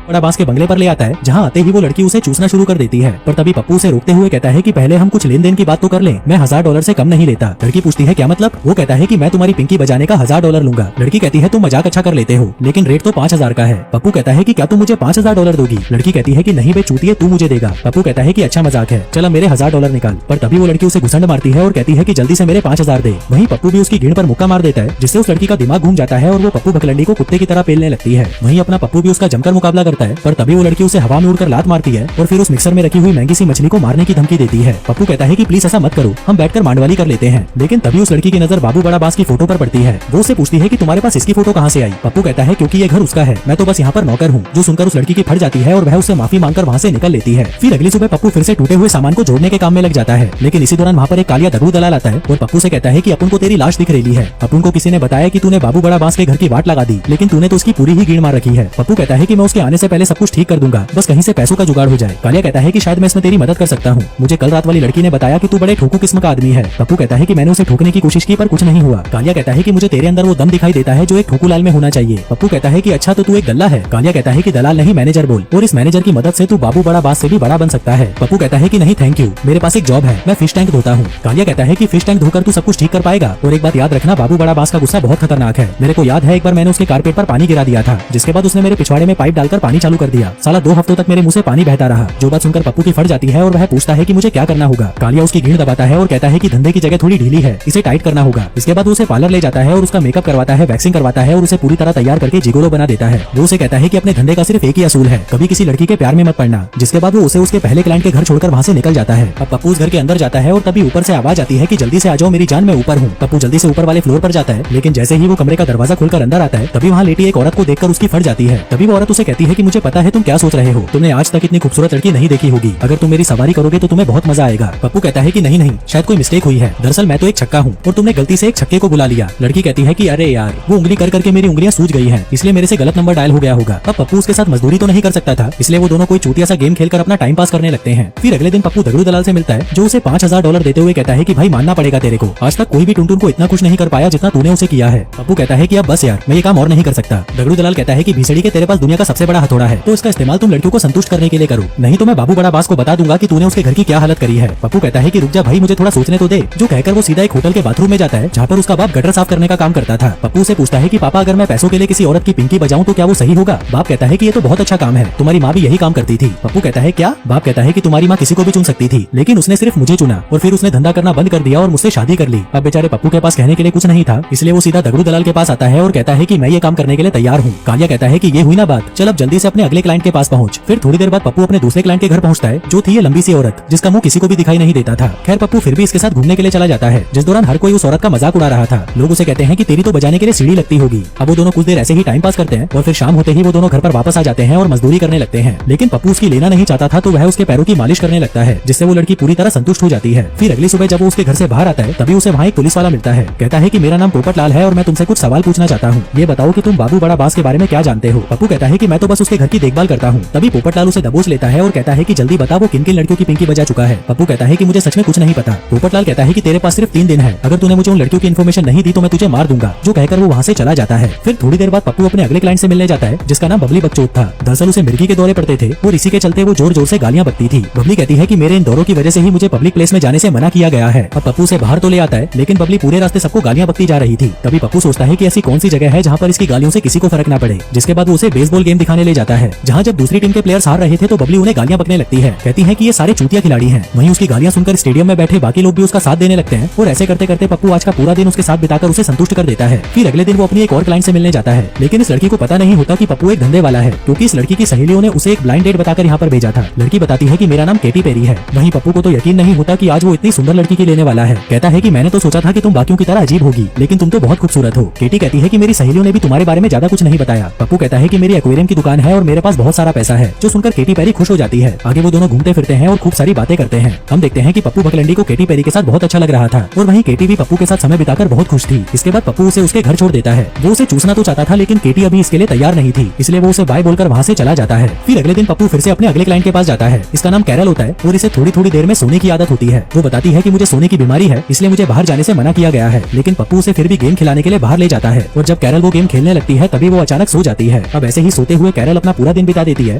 बड़ा बांस के बंगले पर ले आता है, जहाँ आते ही वो लड़की उसे चूसना शुरू कर देती है। पर तभी पप्पू उसे रोकते हुए कहता है कि पहले हम कुछ लेन देन की बात तो कर लें, मैं $1000 से कम नहीं लेता। लड़की पूछती है क्या मतलब? वो कहता है कि मैं तुम्हारी पिंकी बजाने का $1000 लूंगा। लड़की कहती है तुम मजाक अच्छा कर लेते हो, लेकिन रेट तो 5000 का है। पप्पू कहता है कि क्या तुम मुझे $5000 दोगी? लड़की कहती है कि नहीं बे चूतिए, तू मुझे देगा। पप्पू कहता है कि अच्छा मजाक है, चला मेरे $1000 निकाल। पर तभी वो लड़की उसे घुसंड मारती है और कहती है कि जल्दी से मेरे 5000 दे। वहीं पप्पू भी उसकी गिण पर मुक्का मार देता है, जिससे उस लड़की का दिमाग घूम जाता है और वो पप्पू भकलंडी को कुत्ते की तरह पेलने लगती है। वहीं अपना पप्पू भी उसका जमकर मुकाबला करता है, पर तभी वो लड़की उसे हवा में उड़कर लात मारती है और फिर उस मिक्सर में रखी हुई महंगी सी मछली को मारने की धमकी देती है। पप्पू कहता है कि प्लीज ऐसा मत करो, हम बैठकर मांडवाली कर लेते हैं। लेकिन तभी उस लड़की की नजर बाबू बड़ा बांस की फोटो पर पड़ती है। वो उससे पूछती है कि तुम्हारे पास इसकी फोटो कहाँ से आई? पप्पू कहता है क्योंकि ये घर उसका है, मैं तो बस यहाँ पर नौकर हूँ। जो सुनकर उस लड़की की फट जाती है और वह उससे माफी मांगकर वहाँ से निकल लेती है। फिर अगली सुबह पप्पू फिर से टूटे हुए सामान को जोड़ने के काम में लग जाता है, लेकिन इसी दौरान वहाँ पर एक कालिया दगड़ू दलाल आता है और पप्पू से कहता है कि अपन को तेरी लाश दिख रही है। अपन को किसी ने बताया कि तूने बाबू बड़ा बांस के घर की वाट लगा दी, लेकिन तूने तो उसकी पूरी ही गिण मार रखी है। पप्पू कहता है कि मैं उसके आने से पहले सब कुछ ठीक कर दूंगा, बस कहीं से पैसों का जुगाड़ हो जाए। कालिया कहता है कि शायद मैं इसमें तेरी मदद कर सकता हूँ, मुझे कल रात वाली लड़की ने बताया कि तू बड़े ठोकू किस्म का आदमी है। पप्पू कहता है कि मैंने उसे ठोकने की कोशिश की पर कुछ नहीं हुआ। कालिया कहता है कि मुझे तेरे अंदर वो दम दिखाई देता है जो एक ठोकूलाल में होना चाहिए। पप्पू कहता है कि अच्छा तो तू एक गल्ला है। कालिया कहता है कि दलाल नहीं मैनेजर बोल, और इस मैनेजर की मदद से तू बाबू बड़ा बांस से भी बड़ा बन सकता है। पप्पू कहता है कि नहीं थैंक यू, मेरे पास एक जॉब है, मैं फिश टैंक धोता हूँ। कालिया कहता है कि फिश टैंक धोकर तू सब कुछ ठीक कर पाएगा, और एक बात याद रखना बाबू बड़ा बांस का गुस्सा बहुत खतरनाक है। मेरे को याद है एक बार मैंने उसके कारपेट पर पानी गिरा दिया था, जिसके बाद उसने मेरे पिछवाड़े में पाइप डालकर पानी चालू कर दिया। साला 2 हफ्तों तक मेरे मुंह से पानी बहता रहा। जो बात सुनकर पप्पू की फट जाती है और वह पूछता है कि मुझे क्या करना होगा। कालिया उसकी गिण दबाता है और कहता है कि धंधे की जगह थोड़ी ढीली है, इसे टाइट करना होगा। इसके बाद उसे पार्लर ले जाता है और उसका मेकअप करवाता है, वैक्सिंग करवाता है और उसे पूरी तरह तैयार करके जिगोलो बना देता है। वो उसे कहता है कि अपने धंधे का सिर्फ एक ही असूल है, कभी किसी लड़की के प्यार में मत पड़ना। जिसके बाद वो उसे उसके पहले क्लाइंट के घर छोड़कर वहाँ से निकल जाता है। अब पप्पू उस घर के अंदर जाता है और तभी ऊपर से आवाज आती है कि जल्दी से आ जाओ मेरी जान, मैं ऊपर हूँ। पप्पू जल्दी से ऊपर वाले फ्लोर पर जाता है, लेकिन जैसे ही वो कमरे का दरवाजा खुलकर अंदर आता है तभी वहाँ लेटी एक औरत को देखकर उसकी फट जाती है। तभी वो औरत उसे कहती है कि मुझे पता है तुम क्या सोच रहे हो, तुमने आज तक इतनी खूबसूरत लड़की नहीं देखी होगी, अगर तुम मेरी सवारी करोगे तो तुम्हें बहुत मजा आएगा। पप्पू कहता है कि नहीं, शायद कोई मिस्टेक हुई है, दरअसल मैं तो एक छक्का हूँ और तुमने गलती से एक छक्के को बुला लिया। लड़की कहती है कि अरे यार वो उंगली कर करके मेरी उंगलियां सूज गई हैं, इसलिए मेरे से गलत नंबर डायल हो गया होगा। अब पप्पू उसके साथ मजदूरी तो नहीं कर सकता था, इसलिए वो दोनों कोई चूतिया सा गेम खेलकर अपना टाइम पास करने लगते हैं। फिर अगले दिन पप्पू दगड़ू दलाल से मिलता है, जो उसे $5000 देते हुए कहता है कि भाई मानना पड़ेगा तेरे को, आज तक कोई भी टुनटुन को इतना खुश नहीं कर पाया जितना तूने उसे किया है। पप्पू कहता है कि अब बस यार मैं ये काम और नहीं कर सकता। दगड़ू दलाल कहता है कि भीसड़ी के तेरे पास दुनिया का सबसे बड़ा हथौड़ा है, तो इसका इस्तेमाल तुम लड़कियों को संतुष्ट करने के लिए करो, नहीं तो मैं बाबू बड़ा बांस को बता दूंगा कि तूने उसके घर की क्या हालत करी है। पप्पू कहता है कि रुक जा भाई, मुझे थोड़ा सोचने तो दे। जो कहकर वो सीधा एक होटल के बाथरूम में जाता है, जहाँ पर उसका बाप गटर साफ करने का काम करता था। पप्पू से पूछता है कि पापा अगर मैं पैसों के लिए किसी औरत की पिंकी बजाऊं तो क्या वो सही होगा? बाप कहता है कि ये तो बहुत अच्छा काम है, तुम्हारी माँ भी यही काम करती थी। पप्पू कहता है क्या? बाप कहता है कि तुम्हारी माँ किसी को भी चुन सकती थी, लेकिन उसने सिर्फ मुझे चुना और फिर उसने धंधा करना बंद कर दिया और मुझसे शादी कर ली। अब बेचारे पप्पू के पास कहने के लिए कुछ नहीं था, इसलिए वो सीधा दगड़ू दलाल के पास आता है और कहता है कि मैं ये काम करने के लिए तैयार हूँ। कालिया कहता है कि ये हुई ना बात, चल अब जल्दी से अपने अगले क्लाइंट के पास पहुँच। फिर थोड़ी देर बाद पप्पू अपने दूसरे क्लाइंट के घर पहुँचता है, जो थी ये लंबी सी औरत जिसका मुंह किसी को भी दिखाई नहीं देता था। खैर पप्पू फिर भी इसके साथ घूमने के लिए चला जाता है, जिस दौरान हर कोई उस औरत का मजाक उड़ा रहा था। लोग उसे कहते हैं कि तेरी तो बजाने के लिए सीढ़ी लगती होगी। अब वो दोनों कुछ देर ऐसे ही टाइम पास करते हैं और फिर शाम होते ही वो दोनों घर पर वापस आ जाते हैं और मजदूरी करने लगते हैं। लेकिन पप्पू उसकी लेना नहीं चाहता था, तो वह उसके पैरों की मालिश करने लगता है, जिससे वो लड़की पूरी तरह संतुष्ट हो जाती है। फिर अगली सुबह जब वो उसके घर से बाहर आता है तभी उसे वहाँ एक पुलिस वाला मिलता है। कहता है कि मेरा नाम पोपट लाल है और मैं तुमसे कुछ सवाल पूछना चाहता हूँ, ये बताओ कि तुम बाबू बड़ा बांस के बारे में क्या जानते हो। पप्पू कहता है कि मैं तो बस उसके घर की देखभाल करता हूँ। तभी पोपट लाल उसे दबोच लेता है और कहता है कि जल्दी बता वो किन किन लड़कियों की पिंकी बजा चुका है। पप्पू कहता है कि मुझे सच में कुछ नहीं पता। पोपट लाल कहता है कि तेरे पास सिर्फ 3 दिन है, अगर तूने मुझे उन लड़कियों की इन्फॉर्मेशन नहीं दी तो मैं तुझे मार दूंगा। जो कहकर वो वहाँ से चला जाता है। फिर थोड़ी देर बाद पप्पू अपने अगले क्लाइंट से मिलने जाता है, जिसका नाम बबली बकचोद था। दरअसल उसे मिर्गी के दौरे पड़ते थे और इसी के चलते वो जोर जोर से गालियां बकती थी। बबली कहती है कि मेरे इन दौरों की वजह से ही मुझे पब्लिक प्लेस में जाने से मना किया गया है। अब पप्पू से बाहर तो ले आता है, लेकिन बबली पूरे रास्ते सबको गालियां बकती जा रही थी। तभी पप्पू सोचता है कि ऐसी कौन सी जगह है जहाँ पर इसकी गालियों से किसी को फर्क न पड़े। जिसके बाद वो उसे बेसबॉल गेम दिखाने ले जाता है, जहाँ जब दूसरी टीम के प्लेयर्स हार रहे थे तो बबली उन्हें गालियां बकने लगती है। कहती है कि ये सारे चूतिया खिलाड़ी हैं। वहीं उसकी गालियां सुनकर स्टेडियम में बैठे बाकी लोग भी उसका साथ देने लगते हैं और ऐसे करते करते पप्पू आज का पूरा दिन उसके साथ बिताकर उसे संतुष्ट कर देता है। फिर अगले दिन वो अपनी एक और क्लाइंट से मिलने जाता है, लेकिन इस लड़की को पता नहीं होता कि पप्पू एक धंधे वाला है, क्योंकि इस लड़की की सहेलियों ने उसे एक ब्लाइंड डेट बताकर यहाँ पर भेजा था। लड़की बताती है कि मेरा नाम केटी पेरी है। वहीं पप्पू को तो यकीन नहीं होता कि आज वो इतनी सुंदर लड़की की लेने वाला है। कहता है कि मैंने तो सोचा था कि तुम बाकियों की तरह अजीब होगी, लेकिन तुम तो बहुत खूबसूरत हो। केटी कहती है कि मेरी सहेलियों ने भी तुम्हारे बारे में ज्यादा कुछ नहीं बताया। पप्पू कहता है कि मेरी एक्वेरियम की दुकान है और मेरे पास बहुत सारा पैसा है, जो सुनकर केटी पेरी खुश हो जाती है। आगे वो दोनों घूमते फिरते हैं और खूब सारी बातें करते हैं। हम देखते हैं कि पप्पू भकलंडी को केटी पेरी के साथ बहुत अच्छा लग रहा था और वहीं केटी भी पप्पू के साथ समय बिताकर बहुत खुश थी। इसके बाद पप्पू उसे उसके घर छोड़ देता है। वो उसे चूसना तो चाहता था, लेकिन केटी अभी इसके लिए तैयार नहीं थी, इसलिए वो उसे बाय बोलकर वहाँ से चला जाता है। फिर अगले दिन पप्पू फिर से अपने अगले क्लाइंट के पास जाता है। इसका नाम कैरल होता है और इसे थोड़ी थोड़ी देर में सोने की आदत होती है। वो बताती है कि मुझे सोने की बीमारी है, इसलिए मुझे बाहर जाने से मना किया गया है, लेकिन पप्पू उसे फिर भी गेम खिलाने के लिए बाहर ले जाता है और जब कैरल वो गेम खेलने लगती है तभी वो अचानक सो जाती है। अब ऐसे ही सोते हुए कैरल केरल अपना पूरा दिन बिता देती है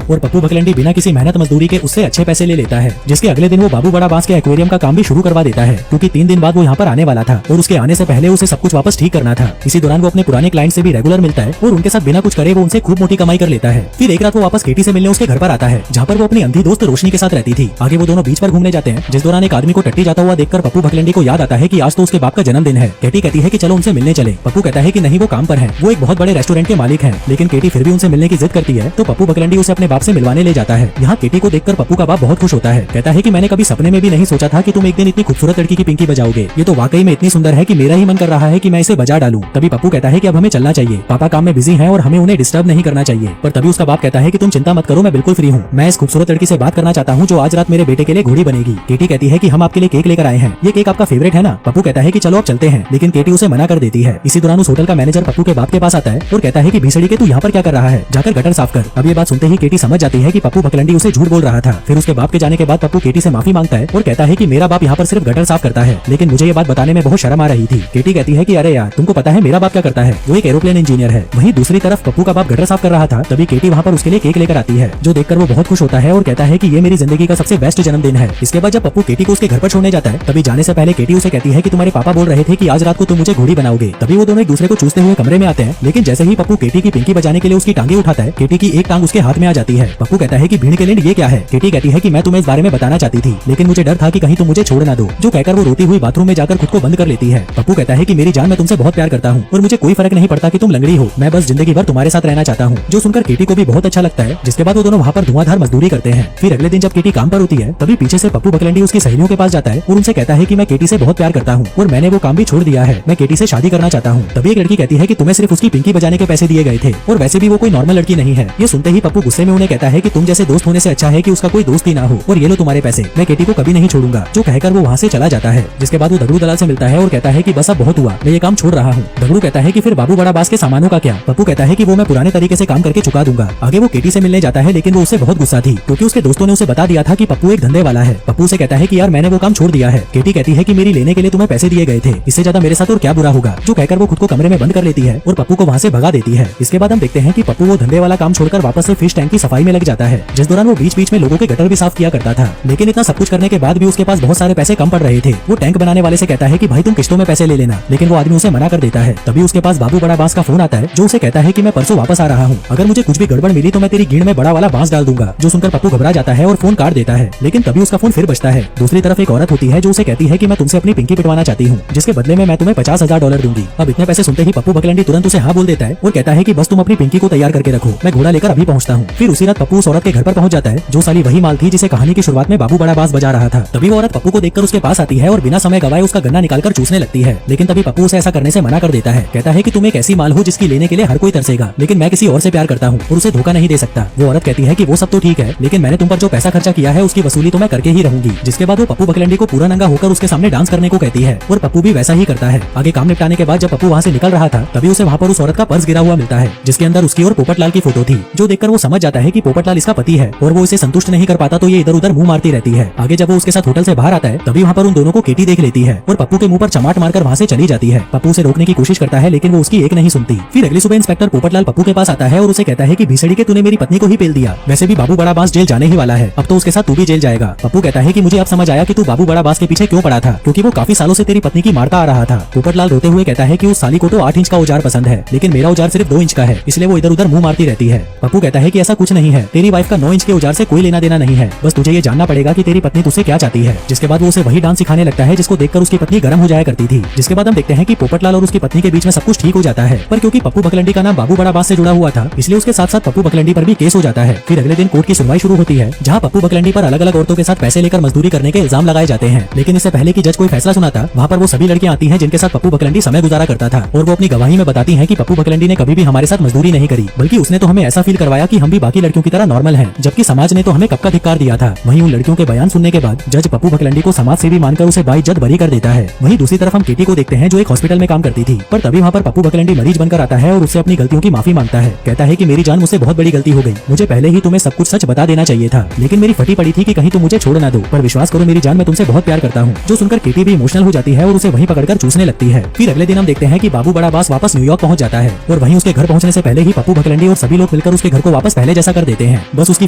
और पप्पू बकलंडी बिना किसी मेहनत मजदूरी के उससे अच्छे पैसे ले लेता है, जिसके अगले दिन वो बाबू बड़ा बांस के एक्वेरियम का काम भी शुरू करवा देता है, क्योंकि 3 दिन बाद वो यहाँ पर आने वाला था और उसके आने से पहले उसे सब कुछ वापस ठीक करना था। इसी दौरान वो अपने पुराने क्लाइंट से भी रेगुलर मिलता है और उनके साथ बिना कुछ करे वो उनसे खूब मोटी कमाई कर लेता है। फिर एक रात वो वापस केटी से मिलने उसके घर पर आता है, जहाँ पर वो अपनी अंधी दोस्त रोशनी के साथ रहती थी। आगे वो दोनों बीच पर घूमने जाते हैं, जिस दौरान एक आदमी को टट्टी जाता हुआ देखकर पप्पू बकलंडी को याद आता है कि आज तो उसके बाप का जन्मदिन है। केटी कहती है कि चलो उनसे मिलने चले। पप्पू कहता है कि नहीं, वो काम पर है, वो एक बहुत बड़े रेस्टोरेंट के मालिक हैं। लेकिन केटी फिर भी उनसे मिलने की जिद करती है, तो पप्पू बकलंडी उसे अपने बाप से मिलवाने ले जाता है। यहाँ केटी को देखकर पप्पू का बाप बहुत खुश होता है, कहता है कि मैंने कभी सपने में भी नहीं सोचा था कि तुम एक दिन इतनी खूबसूरत लड़की की पिंकी बजाओगे। ये तो वाकई में इतनी सुंदर है कि मेरा ही मन कर रहा है कि मैं इसे बजा डालूं। तभी पप्पू कहता है कि अब हमें चलना चाहिए, पापा काम में बिजी हैं और हमें उन्हें डिस्टर्ब नहीं करना चाहिए। पर तभी उसका बाप कहता है कि तुम चिंता मत करो, मैं बिल्कुल फ्री हूँ, मैं इस खूबसूरत लड़की से बात करना चाहता हूँ जो आज रात मेरे बेटे के लिए घोड़ी बनेगी। केटी कहती है कि हम आपके लिए केक लेकर आए हैं, ये केक आपका फेवरेट है ना। पप्पू कहता है कि चलो अब चलते हैं, लेकिन केटी उसे मना कर देती है। इसी दौरान उस होटल का मैनेजर पप्पू के बाप के पास आता है और कहता है कि भीसड़ी के तू यहाँ पर क्या कर रहा है, जाकर गटर साफ कर। अब ये बात सुनते ही केटी समझ जाती है कि पप्पू बकलंडी उसे झूठ बोल रहा था। फिर उसके बाप के जाने के बाद पप्पू केटी से माफी मांगता है और कहता है कि मेरा बाप यहाँ पर सिर्फ गटर साफ करता है, लेकिन मुझे ये बात बताने में बहुत शर्म आ रही थी। केटी कहती है कि अरे यार, तुमको पता है मेरा बाप क्या करता है, वो एक एरोप्लेन इंजीनियर है। वहीं दूसरी तरफ पप्पू का बाप गटर साफ कर रहा था, तभी केटी वहाँ पर उसके लिए केक लेकर आती है, जो देखकर वो बहुत खुश होता है और कहता है कि ये मेरी जिंदगी का सबसे बेस्ट जन्मदिन है। इसके बाद जब पप्पू केटी को उसके घर पर छोड़ने जाता है, तभी जाने से पहले केटी उसे कहती है कि तुम्हारे पापा बोल रहे थे कि आज रात को तुम मुझे घोड़ी बनाओगे। तभी वो दोनों एक दूसरे को चूसते हुए कमरे में आते हैं, लेकिन जैसे ही पप्पू केटी की पिंकी बजाने के लिए उसकी टांगे उठाता है, केटी की एक टांग उसके हाथ में आ जाती है। पप्पू कहता है कि भीड़ के लिए ये क्या है। केटी कहती है कि मैं तुम्हें इस बारे में बताना चाहती थी, लेकिन मुझे डर था कि कहीं तुम मुझे छोड़ ना दो। जो कहकर वो रोती हुई बाथरूम में जाकर खुद को बंद कर लेती है। पप्पू कहता है कि मेरी जान, मैं तुमसे बहुत प्यार करता हूँ और मुझे कोई फर्क नहीं पड़ता कि तुम लंगड़ी हो, मैं बस जिंदगी भर तुम्हारे साथ रहना चाहता हूँ। जो सुनकर केटी को भी बहुत अच्छा लगता है, जिसके बाद वो दोनों वहाँ पर धुआंधार मजदूरी करते हैं। फिर अगले दिन जब केटी काम पर होती है, तभी पीछे से पप्पू बकलंडी उसकी सहेलियों के पास जाता है और उनसे कहता है कि मैं केटी से बहुत प्यार करता हूँ और मैंने वो काम भी छोड़ दिया है, मैं केटी से शादी करना चाहता हूँ। तभी एक लड़की कहती है कि तुम्हें सिर्फ उसकी पिंकी बजाने के पैसे दिए गए थे और वैसे भी वो कोई नॉर्मल लड़की नहीं है। ये सुनते ही पप्पू गुस्से में उन्हें कहता है कि तुम जैसे दोस्त होने से अच्छा है कि उसका कोई दोस्त ही ना हो, और ये लो तुम्हारे पैसे, मैं केटी को कभी नहीं छोड़ूंगा। जो कहकर वो वहाँ से चला जाता है। जिसके बाद वो दगड़ू दलाल से मिलता है और कहता है कि बस अब बहुत हुआ, मैं ये काम छोड़ रहा हूँ। दगड़ू कहता है कि फिर बाबू बड़ा बास के सामानों का क्या। पप्पू कहता है कि वो मैं पुराने तरीके से काम करके चुका दूंगा। आगे वो केटी से मिलने जाता है, लेकिन वो उससे बहुत गुस्सा थी क्योंकि उसके दोस्तों ने उसे बता दिया था कि पप्पू एक धंधे वाला है। पप्पू से कहता है कि यार मैंने वो काम छोड़ दिया है। केटी कहती है कि मेरी लेने के लिए तुम्हें पैसे दिए गए थे, इससे ज्यादा मेरे साथ और क्या बुरा होगा। जो कहकर वो खुद को कमरे में बंद कर लेती है और पप्पू को वहाँ से भगा देती है। इसके बाद हम देखते हैं कि पप्पू वो धंधे वाला काम छोड़कर वापस से फिश टैंक की सफाई में लग जाता है, जिस दौरान वो बीच बीच में लोगों के गटर भी साफ किया करता था। लेकिन इतना सब कुछ करने के बाद भी उसके पास बहुत सारे पैसे कम पड़ रहे थे। वो टैंक बनाने वाले से कहता है कि भाई तुम किस्तों में पैसे ले लेना, लेकिन वो आदमी उसे मना कर देता है। तभी उसके पास बाबू बड़ा बांस का फोन आता है, जो उसे कहता है कि मैं परसों वापस आ रहा हूँ, अगर मुझे कुछ भी गड़बड़ मिली तो मैं तेरी गीड़ में बड़ा वाला बांस डाल दूंगा। जो सुनकर पप्पू घबरा जाता है और फोन काट देता है, लेकिन तभी उसका फोन फिर बजता है। दूसरी तरफ एक औरत होती है जो उसे कहती है कि मैं तुमसे अपनी पिंकी पिटवाना चाहती हूँ, जिसके बदले में मैं तुम्हें $50,000 दूंगी। अब इतने पैसे सुनते ही पप्पू बकलंडी तुरंत उसे हाँ बोल देता है और कहता है कि बस तुम अपनी पिंकी को तैयार करके रखो, मैं घोड़ा लेकर अभी पहुंचता हूँ। फिर उसी रात पप्पू उस औरत के घर पर पहुंच जाता है, जो साली वही माल थी जिसे कहानी की शुरुआत में बाबू बड़ा बांस बजा रहा था। तभी वो औरत पप्पू को देखकर उसके पास आती है और बिना समय गवाए उसका गन्ना निकालकर चूसने लगती है, लेकिन तभी पप्पू उसे ऐसा करने से मना कर देता है। कहता है कि तुम एक ऐसी माल हो जिसकी लेने के लिए हर कोई तरसेगा, लेकिन मैं किसी और से प्यार करता हूँ और उसे धोखा नहीं दे सकता। वो औरत कहती है कि वो सब तो ठीक है, लेकिन मैंने तुम पर जो पैसा खर्चा किया है उसकी वसूली तो मैं करके ही रहूंगी। जिसके बाद वो पप्पू बकलंडी को पूरा नंगा होकर उसके सामने डांस करने को कहती है और पप्पू भी वैसा ही करता है। आगे काम निपटाने के बाद जब पप्पू वहाँ से निकल रहा था, तभी उसे वहाँ पर उस औरत का पर्स गिरा हुआ मिलता है, जिसके अंदर उसकी और पोपटलाल की फोटो थी। जो देखकर वो समझ जाता है कि पोपटलाल इसका पति है और वो इसे संतुष्ट नहीं कर पाता तो ये इधर उधर मुंह मारती रहती है। आगे जब वो उसके साथ होटल से बाहर आता है, तभी वहाँ पर उन दोनों को केटी देख लेती है और पप्पू के मुंह पर चमाट मारकर वहाँ से चली जाती है। पप्पू उसे रोकने की कोशिश करता है, लेकिन वो उसकी एक नहीं सुनती। फिर अगली सुबह इंस्पेक्टर पोपटलाल पप्पू के पास आता है और उसे कहता है कि भीसड़ी के तूने मेरी पत्नी को ही पेल दिया, वैसे भी बाबू बड़ा बांस जेल जाने ही वाला है, अब तो उसके साथ तू भी जेल जाएगा। पप्पू कहता है कि मुझे अब समझ आया कि तू बाबू बड़ा बांस के पीछे क्यों पड़ा था, क्योंकि वो काफी सालों से तेरी पत्नी की मारता आ रहा था। पोपटलाल रोते हुए कहता है कि उस साली को तो 8 इंच का औजार पसंद है, लेकिन मेरा औजार सिर्फ 2 इंच का है, इसलिए वो इधर उधर मुंह मारती रहती है। पप्पू कहता है कि ऐसा कुछ नहीं है, तेरी वाइफ का 9 इंच के औजार से कोई लेना देना नहीं है, बस तुझे ये जानना पड़ेगा कि तेरी पत्नी तुझसे क्या चाहती है। जिसके बाद वो उसे वही डांस सिखाने लगता है जिसको देखकर उसकी पत्नी गर्म हो जाया करती थी। जिसके बाद हम देखते हैं कि पोपटलाल और उसकी पत्नी के बीच में सब कुछ ठीक हो जाता है, पर क्योंकि पप्पू बकलंडी का नाम बाबू बड़ा बांस से जुड़ा हुआ था, इसलिए उसके साथ साथ पप्पू बकलंडी पर भी केस हो जाता है। फिर अगले दिन कोर्ट की सुनवाई शुरू होती है, जहाँ पप्पू बकलंडी पर अलग अलग औरतों के साथ पैसे लेकर मजदूरी करने के इल्जाम लगाए जाते हैं। लेकिन इससे पहले कि जज कोई फैसला सुनाता, वहाँ पर वो सभी लड़कियां आती हैं जिनके साथ पप्पू बकलंडी समय गुजारा करता था, और वो अपनी गवाही में बताती हैं कि पप्पू बकलंडी ने कभी भी हमारे साथ मजदूरी नहीं करी, बल्कि उसने तो हमें ऐसा फील करवाया कि हम भी बाकी लड़कियों की तरह नॉर्मल हैं, जबकि समाज ने तो हमें कब का धिक्कार दिया था। वहीं उन लड़कियों के बयान सुनने के बाद जज पप्पू बकलंडी को समाज सेवी मानकर उसे बाइज्जत बरी कर देता है। वहीं दूसरी तरफ हम केटी को देखते हैं जो एक हॉस्पिटल में काम करती थी, पर तभी वहाँ पर पप्पू बकलंडी मरीज बनकर आता है और उससे अपनी गलतियों की माफी मांगता है। कहता है कि मेरी जान, मुझसे बहुत बड़ी गलती हो गई, मुझे पहले ही तुम्हें सब कुछ सच बता देना चाहिए था, लेकिन मेरी फटी पड़ी थी कि कहीं तुम मुझे छोड़ ना दो, पर विश्वास करो मेरी जान, मैं तुमसे बहुत प्यार करता हूँ। जो सुनकर केटी भी इमोशनल हो जाती है और उसे वहीं पकड़कर चूसने लगती है। फिर अगले दिन हम देखते हैं कि बाबू बड़ा बांस वापस न्यूयॉर्क पहुंच जाता है और वहीं उसके घर पहुंचने से पहले ही पप्पू बकलंडी और सभी लोग मिलकर कर उसके घर को वापस पहले जैसा कर देते हैं। बस उसकी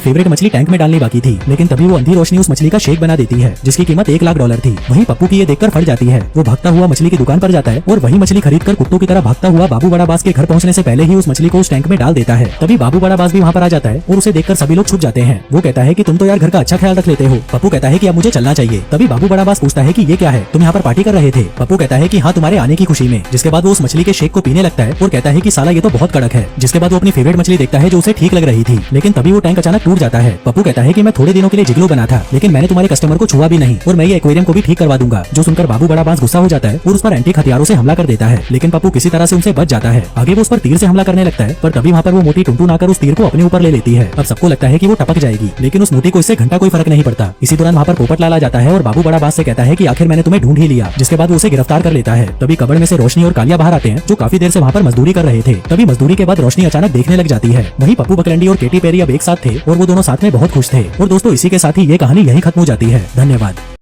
फेवरेट मछली टैंक में डालनी बाकी थी, लेकिन तभी वो अंधी रोशनी उस मछली का शेक बना देती है जिसकी कीमत $1,00,000 थी। वहीं पप्पू की ये देखकर फट जाती है। वो भागता हुआ मछली की दुकान पर जाता है और वही मछली खरीद कर कुत्तों की तरह भागता हुआ बाबू बड़ा बास के घर पहुंचने से पहले ही उस मछली को उस टैंक में डाल देता है। तभी बाबू बड़ा बास भी वहाँ पर आ जाता है और उसे देखकर सभी लोग छुप जाते हैं। वो कहता है कि तुम तो यार घर का अच्छा ख्याल रख लेते हो। पप्पू कहता है कि अब मुझे चलना चाहिए। तभी बाबू बड़ा बास पूछता है कि ये क्या है, तुम यहाँ पर पार्टी कर रहे थे? पप्पू कहता है कि हाँ, तुम्हारे आने की खुशी में। जिसके बाद वो उस मछली के शेक को पीने लगता है और कहता है कि साला ये तो बहुत कड़क है। जिसके बाद वो अपनी फेवरेट मछली देखता है जो उसे ठीक लग रही थी, लेकिन तभी वो टैंक अचानक टूट जाता है। पप्पू कहता है कि मैं थोड़े दिनों के लिए जिगलो बना था, लेकिन मैंने तुम्हारे कस्टमर को छुआ भी नहीं और मैं ये एक्वेरियम को भी ठीक करवा दूंगा। जो सुनकर बाबू बड़ा बास गुस्सा हो जाता है और उस पर एंटीक हथियारों से हमला कर देता है, लेकिन पप्पू किसी तरह से उनसे बच जाता है। आगे वो उस पर तीर से हमला करने लगता है, पर तभी वहाँ पर वो मोटी टुनटुन आकर उस तीर को अपने ऊपर ले लेती है। अब सबको लगता है कि वो टपक जाएगी, लेकिन उस मोटी को इससे घंटा कोई फर्क नहीं पड़ता। इसी दौरान वहाँ पर पोपट लाल आ जाता है और बाबू बड़ा बास से कहता है कि आखिर मैंने तुम्हें ढूंढ ही लिया। जिसके बाद वो उसे गिरफ्तार कर लेता है। तभी कब्र में से रोशनी और कालिया बाहर आते हैं जो काफी देर से वहाँ पर मजदूरी कर रहे थे। तभी मजदूरी के बाद रोशनी अचानक देखने लग जाती है। वहीं पप्पू बकलंडी और केटी पेरी अब एक साथ थे और वो दोनों साथ में बहुत खुश थे। और दोस्तों, इसी के साथ ही ये कहानी यहीं खत्म हो जाती है। धन्यवाद।